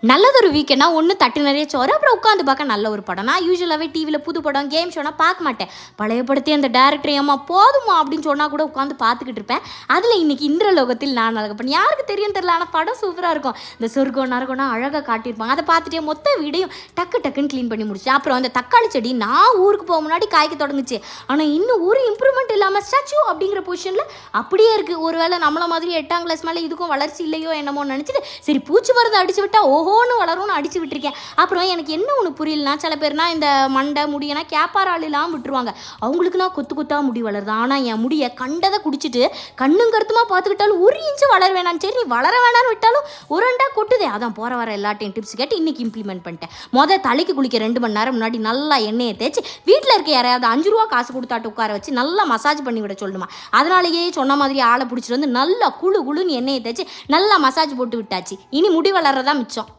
நல்லதொரு வீக்கெண்டா ஒன்று தட்டு நிறைய சோறு அப்புறம் உட்காந்து பார்க்க நல்ல ஒரு படம். நான் யூஸ்வலாகவே டிவியில் புது படம் கேம் ஷோனா பார்க்க மாட்டேன். பழைய படத்தை அந்த டேரக்டர் ஏமா போதுமா அப்படின்னு சொன்னால் கூட உட்காந்து பார்த்துக்கிட்டு இருப்பேன். அதில் இன்னைக்கு இந்திரலோகத்தில் நான் அழகப்பன் யாருக்கு தெரியும் தெரியல, ஆனால் படம் சூப்பராக இருக்கும். இந்த சொர்க்கம் நரகம்னா அழகாக காட்டியிருப்பாங்க. அதை பார்த்துட்டே மொத்த வீடையும் டக்குன்னு க்ளீன் பண்ணி முடிச்சேன். அப்புறம் அந்த தக்காளி செடி நான் ஊருக்கு போக முன்னாடி காய்க்க தொடங்குச்சு. ஆனால் இன்னும் ஒரு இம்ப்ரூவ்மெண்ட் இல்லாமல் ஸ்டாச்சு அப்படிங்கிற பொசிஷனில் அப்படியே இருக்குது. ஒருவேளை நம்மள மாதிரி 8ஆம் கிளாஸ் மேலே இதுக்கும் வளர்ச்சி இல்லையோ என்னமோ நினச்சிட்டு சரி பூச்சி மருந்து அடிச்சு விட்டா ஓஹோன்னு வளரும்னு அடிச்சு விட்டுருக்கேன். அப்புறம் எனக்கு என்ன ஒன்று புரியலனா, சில பேர்னா இந்த மண்டை முடியனா கேப்பாராலாம் விட்டுருவாங்க. அவங்களுக்குனா கொத்தா முடி வளருது. ஆனால் என் முடியை கண்டதை குடிச்சிட்டு கண்ணும் கருத்துமாக பார்த்துக்கிட்டாலும் 1 இன்ச்சு வளர வேணான்னு, சரி நீ வளர வேணான்னு விட்டாலும் ஒரு ரெண்டா கொட்டுதே. அதான் போகிற வர எல்லாட்டையும் டிப்ஸ் கேட்டு இன்றைக்கி இம்ப்ளிமெண்ட் பண்ணிட்டேன். தலைக்கு குளிக்க 2 மணி நேரம் முன்னாடி நல்லா எண்ணெயை தேய்ச்சி வீட்டில் இருக்க யாரையாவது 5 ரூபா காசு கொடுத்தாட்டு உட்கார வச்சு நல்லா மசாஜ் பண்ணி விட சொல்லணுமா. அதனாலேயே சொன்ன மாதிரி ஆளை பிடிச்சிட்டு வந்து நல்லா குழுன்னு எண்ணெயை தேய்ச்சி நல்லா மசாஜ் போட்டு விட்டாச்சு. இனி முடி வளர்றதா மிச்சம்.